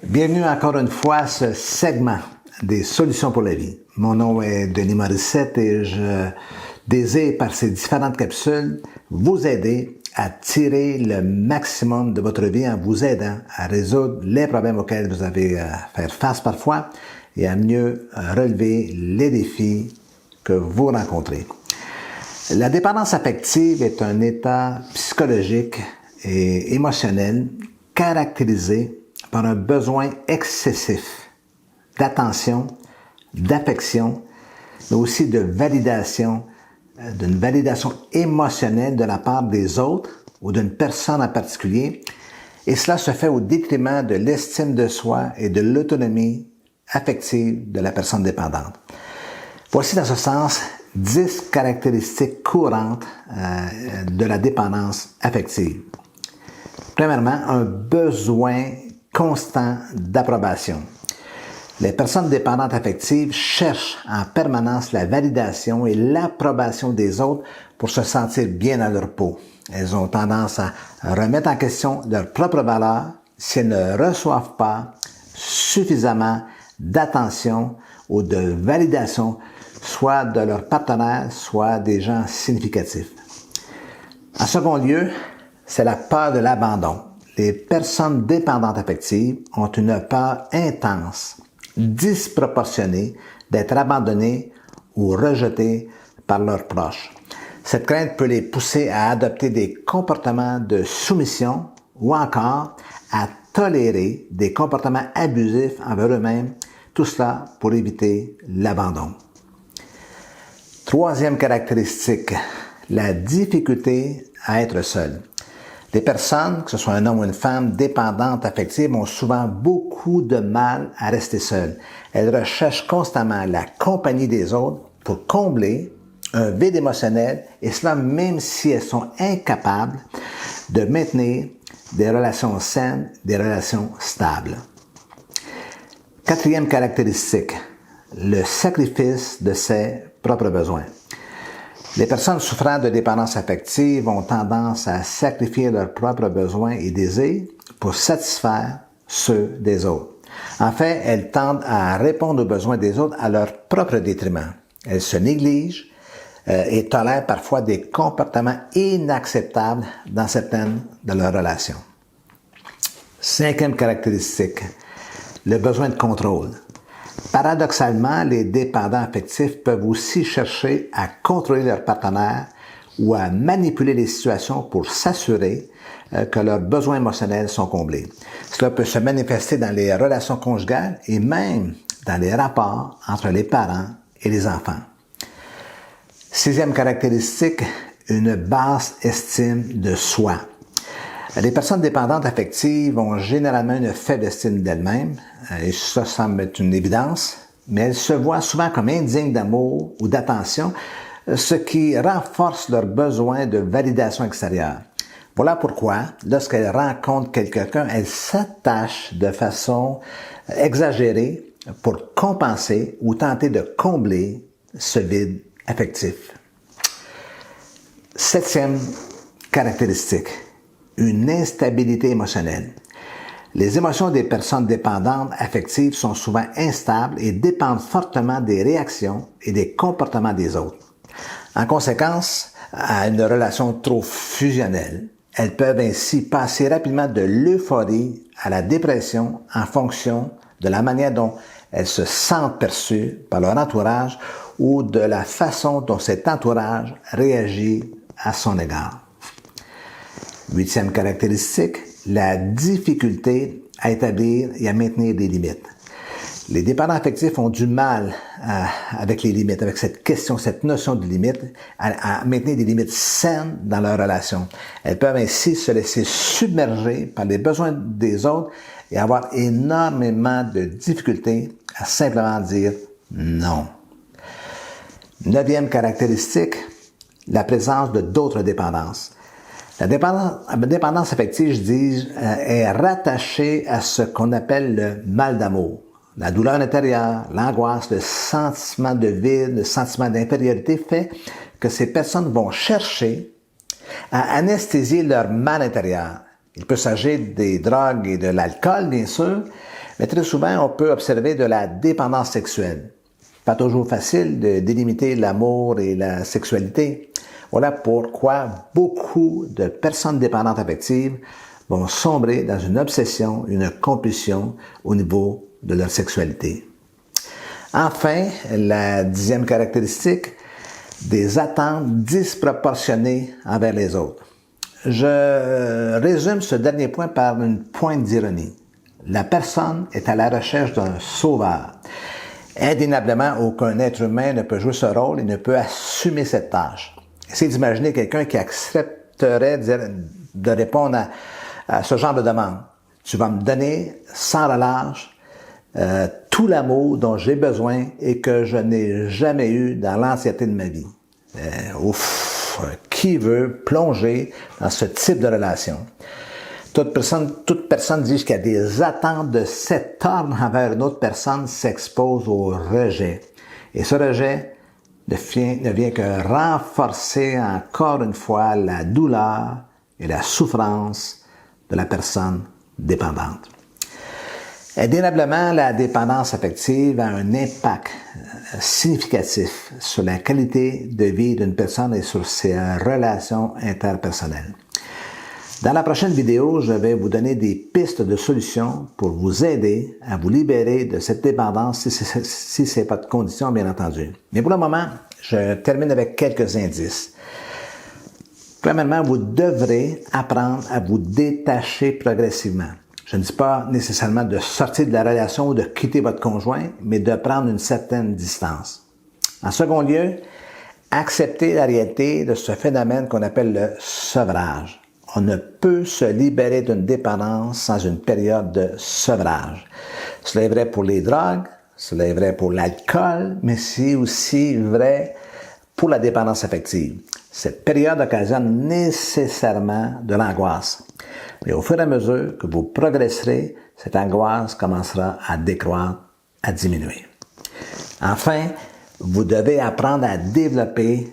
Bienvenue encore une fois à ce segment des solutions pour la vie. Mon nom est Denis Morissette et je désire par ces différentes capsules vous aider à tirer le maximum de votre vie en vous aidant à résoudre les problèmes auxquels vous avez à faire face parfois et à mieux relever les défis que vous rencontrez. La dépendance affective est un état psychologique et émotionnel caractérisé par un besoin excessif d'attention, d'affection, mais aussi de validation, d'une validation émotionnelle de la part des autres ou d'une personne en particulier, et cela se fait au détriment de l'estime de soi et de l'autonomie affective de la personne dépendante. Voici dans ce sens 10 caractéristiques courantes de la dépendance affective. Premièrement, un besoin constant d'approbation. Les personnes dépendantes affectives cherchent en permanence la validation et l'approbation des autres pour se sentir bien dans leur peau. Elles ont tendance à remettre en question leur propre valeur si elles ne reçoivent pas suffisamment d'attention ou de validation, soit de leurs partenaires, soit des gens significatifs. En second lieu, c'est la peur de l'abandon. Les personnes dépendantes affectives ont une peur intense, disproportionnée d'être abandonnées ou rejetées par leurs proches. Cette crainte peut les pousser à adopter des comportements de soumission ou encore à tolérer des comportements abusifs envers eux-mêmes, tout cela pour éviter l'abandon. Troisième caractéristique, la difficulté à être seule. Les personnes, que ce soit un homme ou une femme, dépendantes affectives, ont souvent beaucoup de mal à rester seules. Elles recherchent constamment la compagnie des autres pour combler un vide émotionnel, et cela même si elles sont incapables de maintenir des relations saines, des relations stables. Quatrième caractéristique, le sacrifice de ses propres besoins. Les personnes souffrant de dépendance affective ont tendance à sacrifier leurs propres besoins et désirs pour satisfaire ceux des autres. En fait, elles tendent à répondre aux besoins des autres à leur propre détriment. Elles se négligent et tolèrent parfois des comportements inacceptables dans certaines de leurs relations. Cinquième caractéristique, le besoin de contrôle. Paradoxalement, les dépendants affectifs peuvent aussi chercher à contrôler leur partenaire ou à manipuler les situations pour s'assurer que leurs besoins émotionnels sont comblés. Cela peut se manifester dans les relations conjugales et même dans les rapports entre les parents et les enfants. Sixième caractéristique, une basse estime de soi. Les personnes dépendantes affectives ont généralement une faible estime d'elles-mêmes, et ça semble être une évidence, mais elles se voient souvent comme indignes d'amour ou d'attention, ce qui renforce leur besoin de validation extérieure. Voilà pourquoi, lorsqu'elles rencontrent quelqu'un, elles s'attachent de façon exagérée pour compenser ou tenter de combler ce vide affectif. Septième caractéristique, une instabilité émotionnelle. Les émotions des personnes dépendantes affectives sont souvent instables et dépendent fortement des réactions et des comportements des autres. En conséquence, à une relation trop fusionnelle, elles peuvent ainsi passer rapidement de l'euphorie à la dépression en fonction de la manière dont elles se sentent perçues par leur entourage ou de la façon dont cet entourage réagit à son égard. Huitième caractéristique, la difficulté à établir et à maintenir des limites. Les dépendants affectifs ont du mal avec les limites, avec cette question, cette notion de limite, à maintenir des limites saines dans leur relation. Elles peuvent ainsi se laisser submerger par les besoins des autres et avoir énormément de difficultés à simplement dire non. Neuvième caractéristique, la présence de d'autres dépendances. La dépendance affective, je dis, est rattachée à ce qu'on appelle le mal d'amour. La douleur intérieure, l'angoisse, le sentiment de vide, le sentiment d'infériorité fait que ces personnes vont chercher à anesthésier leur mal intérieur. Il peut s'agir des drogues et de l'alcool, bien sûr, Mais très souvent, on peut observer de la dépendance sexuelle. Pas toujours facile de délimiter l'amour et la sexualité. Voilà pourquoi beaucoup de personnes dépendantes affectives vont sombrer dans une obsession, une compulsion au niveau de leur sexualité. Enfin, la 10e caractéristique, des attentes disproportionnées envers les autres. Je résume ce dernier point par une pointe d'ironie. La personne est à la recherche d'un sauveur. Indéniablement, aucun être humain ne peut jouer ce rôle et ne peut assumer cette tâche. Essayez d'imaginer quelqu'un qui accepterait de répondre à ce genre de demande. Tu vas me donner sans relâche tout l'amour dont j'ai besoin et que je n'ai jamais eu dans l'entièreté de ma vie. Qui veut plonger dans ce type de relation? Toute personne dit qu'il y a des attentes de cet ordre envers une autre personne s'expose au rejet. Et ce rejet ne vient que renforcer encore une fois la douleur et la souffrance de la personne dépendante. Indéniablement, la dépendance affective a un impact significatif sur la qualité de vie d'une personne et sur ses relations interpersonnelles. Dans la prochaine vidéo, je vais vous donner des pistes de solutions pour vous aider à vous libérer de cette dépendance si c'est votre condition, bien entendu. Mais pour le moment, je termine avec quelques indices. Premièrement, vous devrez apprendre à vous détacher progressivement. Je ne dis pas nécessairement de sortir de la relation ou de quitter votre conjoint, mais de prendre une certaine distance. En second lieu, accepter la réalité de ce phénomène qu'on appelle le sevrage. On ne peut se libérer d'une dépendance sans une période de sevrage. Cela est vrai pour les drogues, cela est vrai pour l'alcool, mais c'est aussi vrai pour la dépendance affective. Cette période occasionne nécessairement de l'angoisse. Mais au fur et à mesure que vous progresserez, cette angoisse commencera à décroître, à diminuer. Enfin, vous devrez apprendre à développer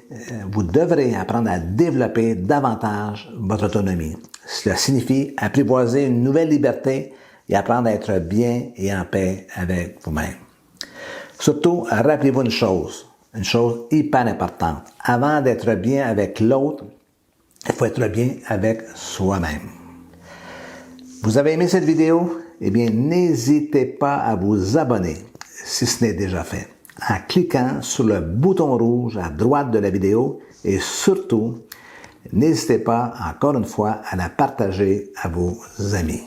davantage votre autonomie. Cela signifie apprivoiser une nouvelle liberté et apprendre à être bien et en paix avec vous-même. Surtout, rappelez-vous une chose hyper importante. Avant d'être bien avec l'autre, il faut être bien avec soi-même. Vous avez aimé cette vidéo? Eh bien, n'hésitez pas à vous abonner, si ce n'est déjà fait, en cliquant sur le bouton rouge à droite de la vidéo et surtout, n'hésitez pas, encore une fois, à la partager à vos amis.